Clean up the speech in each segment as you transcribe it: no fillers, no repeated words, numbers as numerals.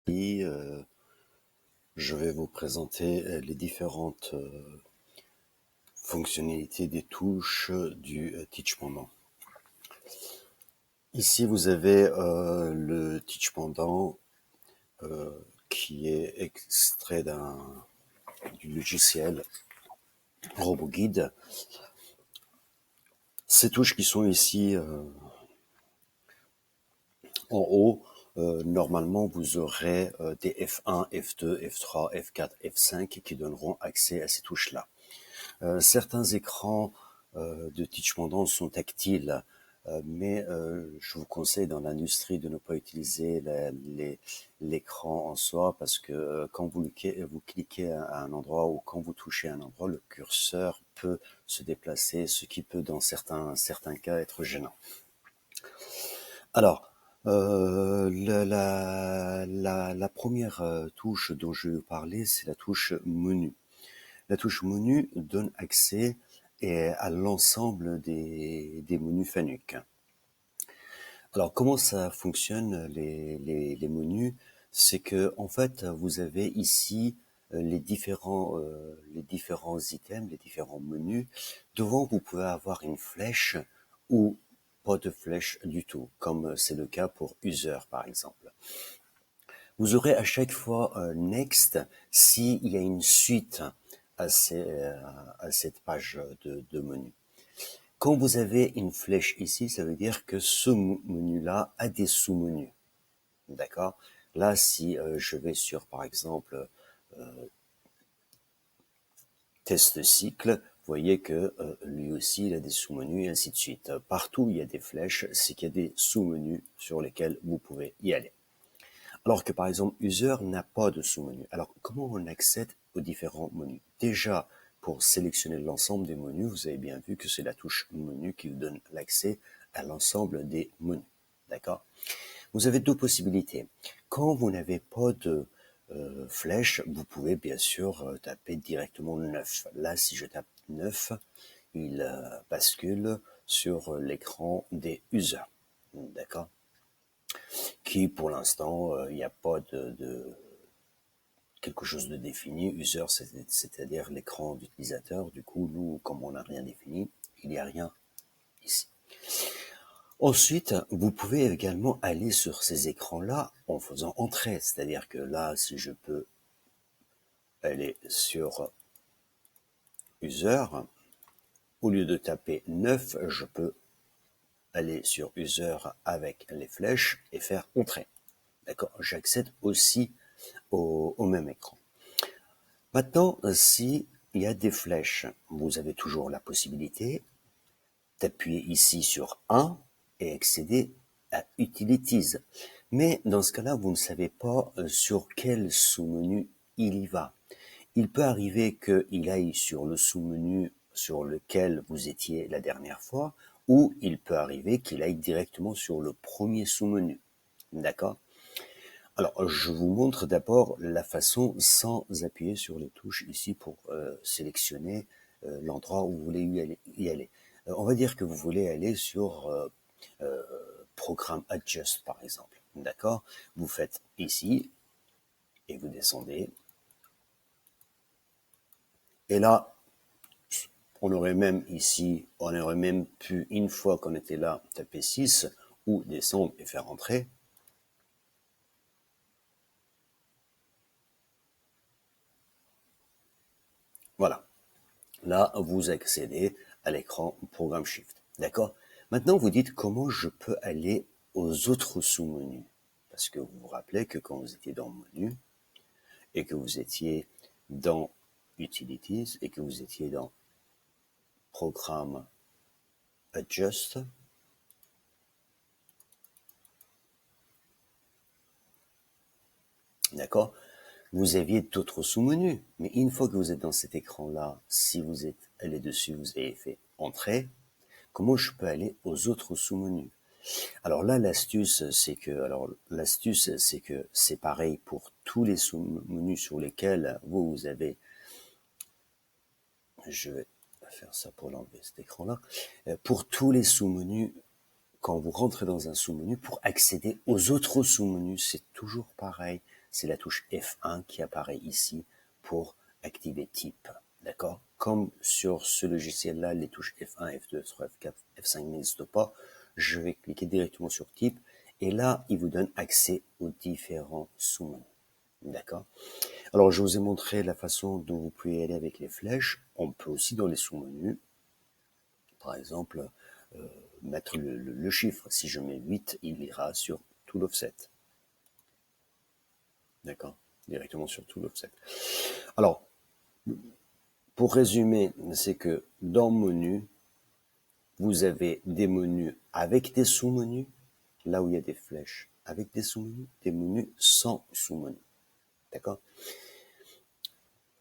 Je vais vous présenter les différentes fonctionnalités des touches du Teach Pendant. Ici, vous avez le Teach Pendant qui est extrait du logiciel RoboGuide. Ces touches qui sont ici en haut, normalement vous aurez des F1, F2, F3, F4, F5 qui donneront accès à ces touches-là. Certains écrans de Teach Pendant sont tactiles, mais je vous conseille dans l'industrie de ne pas utiliser l'écran en soi parce que quand vous cliquez à un endroit ou quand vous touchez à un endroit, le curseur peut se déplacer, ce qui peut dans certains cas être gênant. Alors, la première touche dont je vais vous parler, c'est la touche menu. La touche menu donne accès à l'ensemble des menus Fanuc. Alors, comment ça fonctionne les menus? C'est que en fait, vous avez ici les différents items, les différents menus. Devant, vous pouvez avoir une flèche ou pas de flèche du tout, comme c'est le cas pour User par exemple. Vous aurez à chaque fois Next s'il y a une suite à cette page de menu. Quand vous avez une flèche ici, ça veut dire que ce menu-là a des sous-menus. D'accord? Là, si je vais sur, par exemple, test cycle, vous voyez que lui aussi, il a des sous-menus et ainsi de suite. Partout où il y a des flèches, c'est qu'il y a des sous-menus sur lesquels vous pouvez y aller. Alors que par exemple, User n'a pas de sous-menu. Alors, comment on accède aux différents menus? Déjà, pour sélectionner l'ensemble des menus, vous avez bien vu que c'est la touche menu qui vous donne l'accès à l'ensemble des menus. D'accord? Vous avez deux possibilités. Quand vous n'avez pas de flèche, vous pouvez bien sûr taper directement 9. Là, si je tape 9, il bascule sur l'écran des users. D'accord? Qui pour l'instant, il n'y a pas de quelque chose de défini. User, c'est-à-dire l'écran d'utilisateur. Du coup, nous, comme on n'a rien défini, il n'y a rien ici. Ensuite, vous pouvez également aller sur ces écrans-là en faisant entrer. C'est-à-dire que là, si je peux aller sur User, au lieu de taper 9, je peux aller sur User avec les flèches et faire entrer. D'accord? J'accède aussi au même écran. Maintenant, si il y a des flèches, vous avez toujours la possibilité d'appuyer ici sur 1 et accéder à Utilities. Mais dans ce cas-là, vous ne savez pas sur quel sous-menu il y va. Il peut arriver qu'il aille sur le sous-menu sur lequel vous étiez la dernière fois, ou il peut arriver qu'il aille directement sur le premier sous-menu. D'accord? Alors, je vous montre d'abord la façon sans appuyer sur les touches ici pour sélectionner l'endroit où vous voulez y aller. On va dire que vous voulez aller sur Programme Adjust, par exemple. D'accord? Vous faites ici et vous descendez. Et là, on aurait même pu, une fois qu'on était là, taper 6 ou descendre et faire entrer. Voilà. Là, vous accédez à l'écran Programme Shift. D'accord? Maintenant, vous dites comment je peux aller aux autres sous-menus. Parce que vous vous rappelez que quand vous étiez dans Menu et que vous étiez dans Utilities et que vous étiez dans Programme Adjust, d'accord? Vous aviez d'autres sous-menus. Mais une fois que vous êtes dans cet écran-là, si vous êtes allé dessus, vous avez fait Entrée, comment je peux aller aux autres sous-menus? Alors là, l'astuce, c'est que c'est pareil pour tous les sous-menus sur lesquels vous avez. Je vais faire ça pour l'enlever cet écran-là. Pour tous les sous-menus, quand vous rentrez dans un sous-menu, pour accéder aux autres sous-menus, c'est toujours pareil. c'est la touche F1 qui apparaît ici pour activer type. D'accord? Comme sur ce logiciel-là, les touches F1, F2, F3, F4, F5 n'existent pas, je vais cliquer directement sur type et là, il vous donne accès aux différents sous-menus. D'accord? Alors, je vous ai montré la façon dont vous pouvez aller avec les flèches. On peut aussi dans les sous-menus, par exemple, mettre le chiffre. Si je mets 8, il ira sur tout l'offset. D'accord? Directement sur tout l'offset. Alors, pour résumer, c'est que dans menu, vous avez des menus avec des sous-menus, là où il y a des flèches, avec des sous-menus, des menus sans sous-menus. D'accord?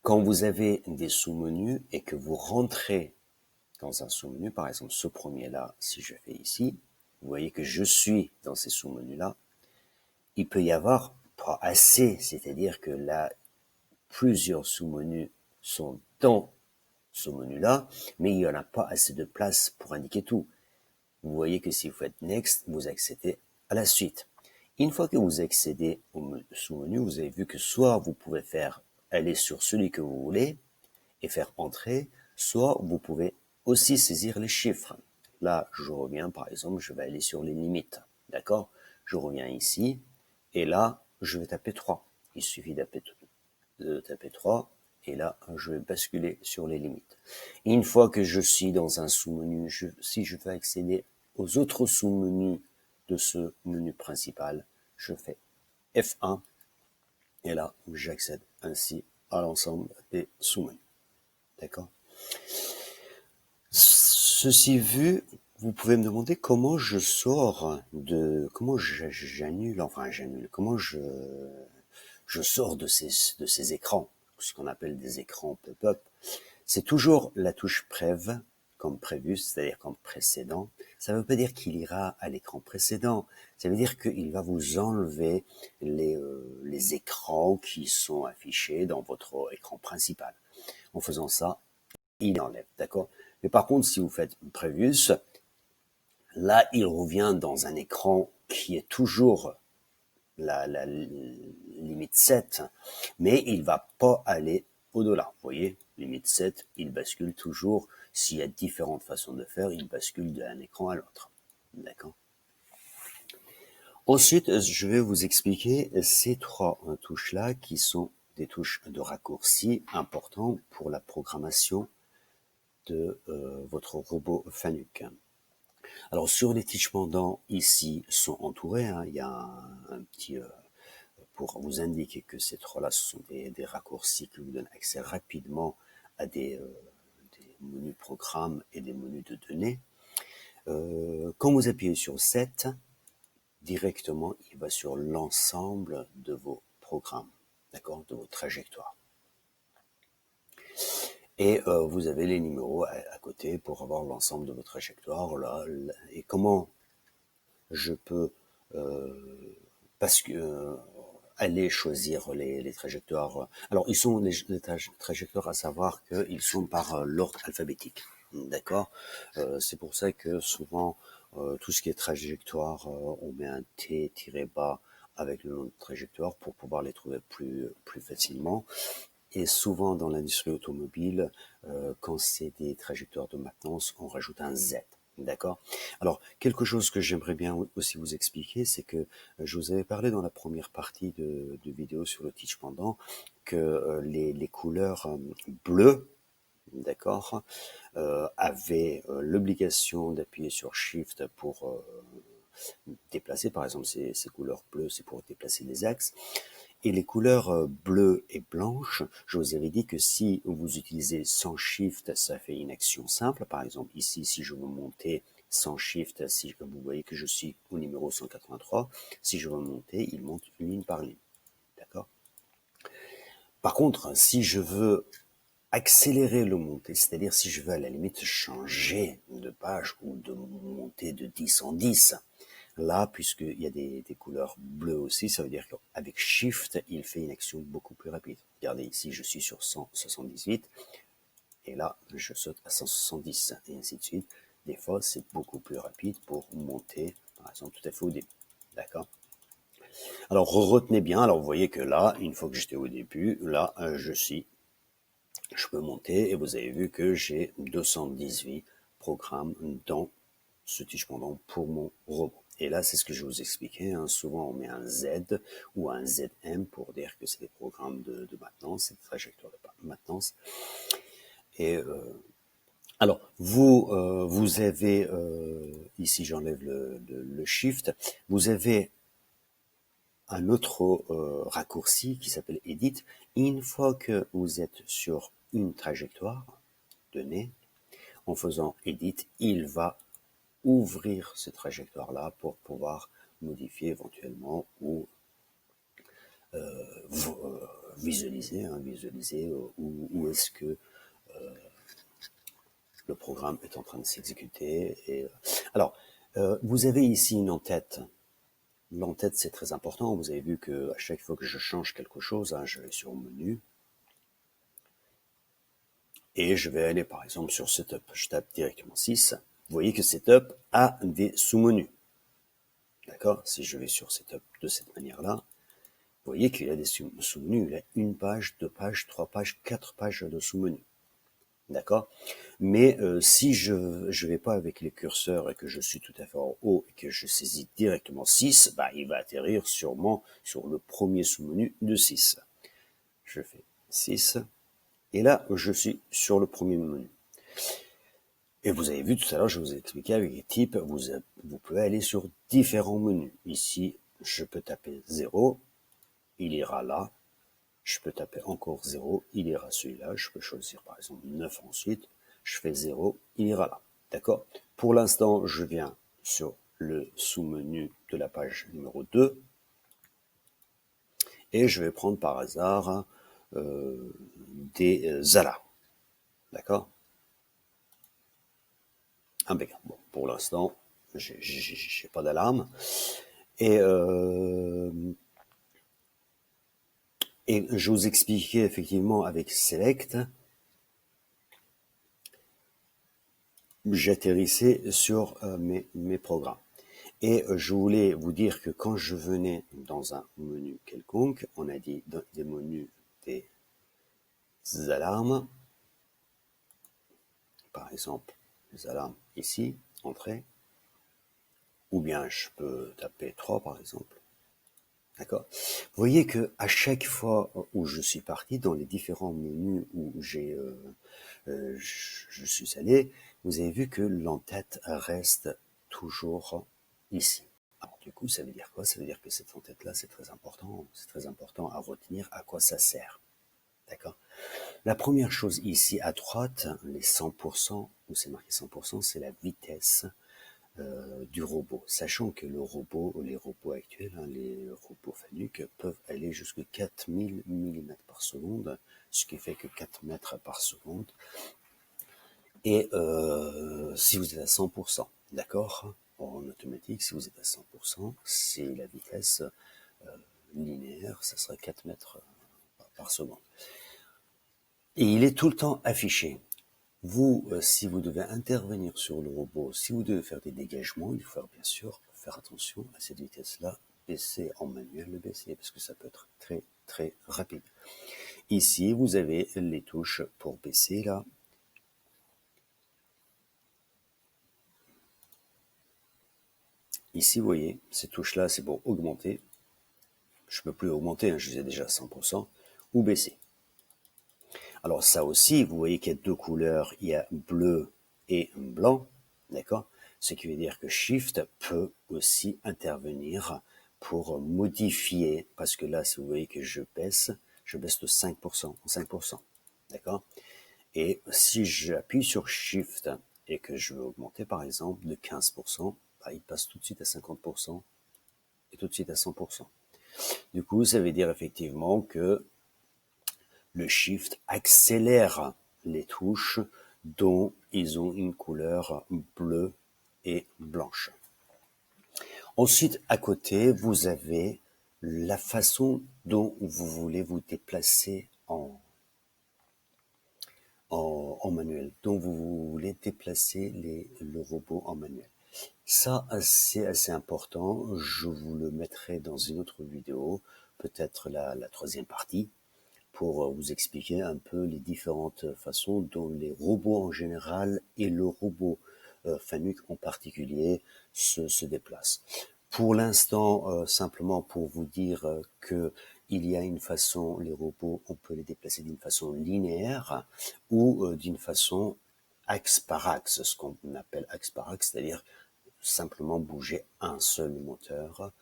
Quand vous avez des sous-menus et que vous rentrez dans un sous-menu, par exemple ce premier-là, si je fais ici, vous voyez que je suis dans ces sous-menus-là, il peut y avoir pas assez, c'est-à-dire que là, plusieurs sous-menus sont dans ce menu-là, mais il n'y en a pas assez de place pour indiquer tout. Vous voyez que si vous faites Next, vous accédez à la suite. Une fois que vous accédez au sous-menu, vous avez vu que soit vous pouvez faire aller sur celui que vous voulez et faire entrer, soit vous pouvez aussi saisir les chiffres. Là, je reviens, par exemple, je vais aller sur les limites. D'accord? Je reviens ici, et là, je vais taper 3. Il suffit de taper 3, et là, je vais basculer sur les limites. Et une fois que je suis dans un sous-menu, si je veux accéder aux autres sous-menus de ce menu principal, je fais F1, et là, j'accède ainsi à l'ensemble des sous-menus. D'accord? Ceci vu, vous pouvez me demander comment je sors comment j'annule, comment je sors de ces écrans, ce qu'on appelle des écrans pop-up. C'est toujours la touche Prev, comme prévu, c'est-à-dire comme précédent. Ça ne veut pas dire qu'il ira à l'écran précédent. Ça veut dire qu'il va vous enlever les écrans qui sont affichés dans votre écran principal. En faisant ça, il enlève, d'accord? Mais par contre, si vous faites Previous, là, il revient dans un écran qui est toujours la limite 7, mais il va pas aller au-delà. Vous voyez, limite 7, il bascule toujours. S'il y a différentes façons de faire, il bascule d'un écran à l'autre. D'accord? Ensuite, je vais vous expliquer ces trois touches-là qui sont des touches de raccourci importants pour la programmation de votre robot Fanuc. Alors sur les teach pendants ici sont entourés, hein, il y a un petit pour vous indiquer que ces trois-là ce sont des raccourcis qui vous donnent accès rapidement à des menus programmes et des menus de données. Quand vous appuyez sur 7, directement il va sur l'ensemble de vos programmes, d'accord, de vos trajectoires. Et vous avez les numéros à côté pour avoir l'ensemble de vos trajectoires là. Et comment je peux aller choisir les trajectoires. Alors ils sont les trajectoires à savoir qu'ils sont par l'ordre alphabétique, d'accord. C'est pour ça que souvent tout ce qui est trajectoire, on met un T tiré bas avec le nom de trajectoire pour pouvoir les trouver plus facilement. Et souvent dans l'industrie automobile, quand c'est des trajectoires de maintenance, on rajoute un Z. D'accord? Alors, quelque chose que j'aimerais bien aussi vous expliquer, c'est que je vous avais parlé dans la première partie de vidéo sur le Teach Pendant que les couleurs bleues, d'accord, avaient l'obligation d'appuyer sur Shift pour déplacer, par exemple, ces couleurs bleues, c'est pour déplacer les axes. Et les couleurs bleues et blanches, je vous avais dit que si vous utilisez sans Shift, ça fait une action simple. Par exemple, ici, si je veux monter sans Shift, si vous voyez que je suis au numéro 183, si je veux monter, il monte ligne par ligne. D'accord? Par contre, si je veux accélérer le monter, c'est-à-dire si je veux à la limite changer de page ou de monter de 10 en 10, là, puisqu'il y a des couleurs bleues aussi, ça veut dire qu'avec Shift, il fait une action beaucoup plus rapide. Regardez ici, je suis sur 178, et là, je saute à 170, et ainsi de suite. Des fois, c'est beaucoup plus rapide pour monter, par exemple, tout à fait au début. D'accord? Alors, retenez bien, alors vous voyez que là, une fois que j'étais au début, là, je peux monter et vous avez vu que j'ai 218 programmes dans ce Teach Pendant pour mon robot. Et là, c'est ce que je vous expliquais, hein. Souvent, on met un Z ou un ZM pour dire que c'est des programmes de maintenance, c'est des trajectoires de maintenance. Et alors, vous avez, ici j'enlève le Shift, vous avez un autre raccourci qui s'appelle Edit. Une fois que vous êtes sur une trajectoire donnée, en faisant Edit, il va ouvrir cette trajectoire-là pour pouvoir modifier éventuellement ou visualiser, où est-ce que le programme est en train de s'exécuter. Et alors, vous avez ici une en-tête. L'en-tête, c'est très important. Vous avez vu que à chaque fois que je change quelque chose, hein, je vais sur menu et je vais aller par exemple sur Setup. Je tape directement 6. Vous voyez que Setup a des sous-menus. D'accord? Si je vais sur Setup de cette manière-là, vous voyez qu'il y a des sous-menus. Il y a une page, 2 pages, 3 pages, 4 pages de sous-menus. D'accord? Mais si je vais pas avec les curseurs et que je suis tout à fait en haut et que je saisis directement 6, bah, il va atterrir sûrement sur le premier sous-menu de 6. Je fais 6. Et là, je suis sur le premier menu. Et vous avez vu tout à l'heure, je vous ai expliqué avec les types, vous pouvez aller sur différents menus. Ici, je peux taper 0, il ira là. Je peux taper encore 0, il ira celui-là. Je peux choisir par exemple 9 ensuite. Je fais 0, il ira là. D'accord? Pour l'instant, je viens sur le sous-menu de la page numéro 2. Et je vais prendre par hasard des alarmes. D'accord? Impeccable. Bon, pour l'instant, j'ai pas d'alarme. Et, et je vous expliquais effectivement avec Select, j'atterrissais sur mes programmes. Et je voulais vous dire que quand je venais dans un menu quelconque, on a dit des menus des alarmes, par exemple les alarmes ici, entrée, ou bien je peux taper 3 par exemple. D'accord? Vous voyez que à chaque fois où je suis parti dans les différents menus où je suis allé, vous avez vu que l'entête reste toujours ici. Alors du coup, ça veut dire quoi? Ça veut dire que cette entête-là, c'est très important à retenir à quoi ça sert. D'accord? La première chose ici à droite, les 100%, où c'est marqué 100%, c'est la vitesse du robot, sachant que les robots actuels, hein, les robots Fanuc peuvent aller jusqu'à 4000 mm par seconde, ce qui fait que 4 mètres par seconde. Et si vous êtes à 100%, d'accord, en automatique, si vous êtes à 100%, c'est la vitesse linéaire, ça sera 4 mètres par seconde. Et il est tout le temps affiché. Vous, si vous devez intervenir sur le robot, si vous devez faire des dégagements, il faut bien sûr faire attention à cette vitesse-là, baisser en manuel le baisser, parce que ça peut être très très rapide. Ici, vous avez les touches pour baisser là. Ici, vous voyez, ces touches-là, c'est pour augmenter. Je peux plus augmenter, hein, je les ai déjà à 100%, ou baisser. Alors ça aussi, vous voyez qu'il y a 2 couleurs, il y a bleu et blanc, d'accord? Ce qui veut dire que Shift peut aussi intervenir pour modifier, parce que là, si vous voyez que je baisse de 5%, 5%, d'accord? Et si j'appuie sur Shift et que je veux augmenter par exemple de 15%, bah, il passe tout de suite à 50% et tout de suite à 100%. Du coup, ça veut dire effectivement que le Shift accélère les touches dont ils ont une couleur bleue et blanche. Ensuite, à côté, vous avez la façon dont vous voulez vous déplacer en manuel, dont vous voulez déplacer le robot en manuel. Ça, c'est assez important. Je vous le mettrai dans une autre vidéo, peut-être la troisième partie, pour vous expliquer un peu les différentes façons dont les robots en général et le robot Fanuc en particulier se déplacent. Pour l'instant, simplement pour vous dire que il y a une façon, les robots, on peut les déplacer d'une façon linéaire ou d'une façon axe par axe, ce qu'on appelle axe par axe, c'est-à-dire simplement bouger un seul moteur,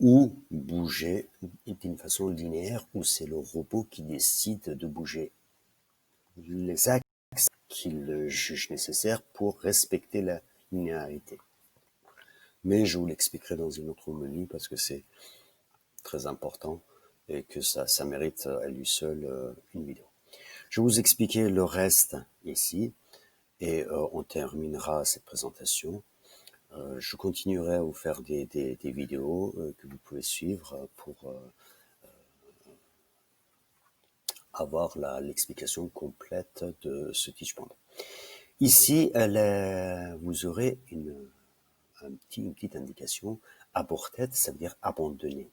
ou bouger d'une façon linéaire où c'est le robot qui décide de bouger les axes qu'il juge nécessaires pour respecter la linéarité. Mais je vous l'expliquerai dans une autre menu parce que c'est très important et que ça mérite à lui seul une vidéo. Je vais vous expliquer le reste ici et on terminera cette présentation. Je continuerai à vous faire des vidéos que vous pouvez suivre pour avoir l'explication complète de ce Teach Panda. Ici, vous aurez une petite indication. Aborted, ça veut dire abandonné.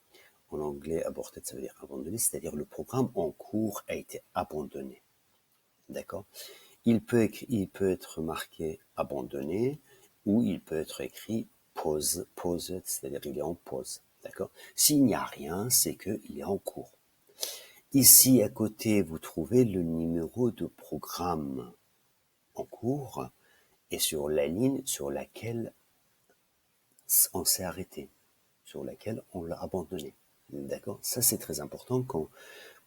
En anglais, aborted, ça veut dire abandonné, c'est-à-dire le programme en cours a été abandonné. D'accord? Il peut être marqué abandonné ou il peut être écrit paused, c'est-à-dire il est en pause. D'accord? S'il n'y a rien, c'est qu'il est en cours. Ici, à côté, vous trouvez le numéro de programme en cours et sur la ligne sur laquelle on s'est arrêté, sur laquelle on l'a abandonné. D'accord? Ça, c'est très important quand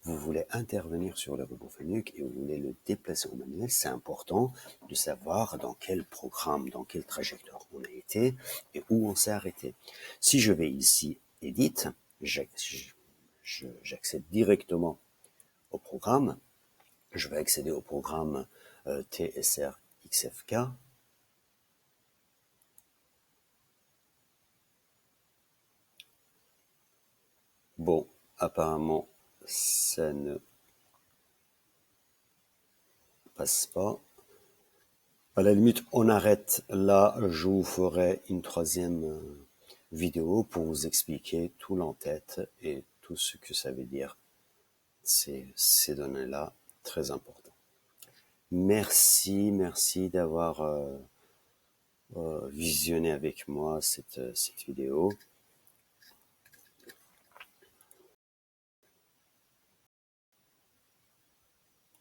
vous voulez intervenir sur le robot Fanuc et vous voulez le déplacer au manuel. C'est important de savoir dans quel programme, dans quelle trajectoire on a été et où on s'est arrêté. Si je vais ici, Edit, j'accède directement au programme. Je vais accéder au programme TSR XFK. Bon, apparemment, ça ne passe pas. À la limite, on arrête là. Je vous ferai une troisième vidéo pour vous expliquer tout l'entête et tout ce que ça veut dire, ces données-là, très important. Merci d'avoir visionné avec moi cette vidéo.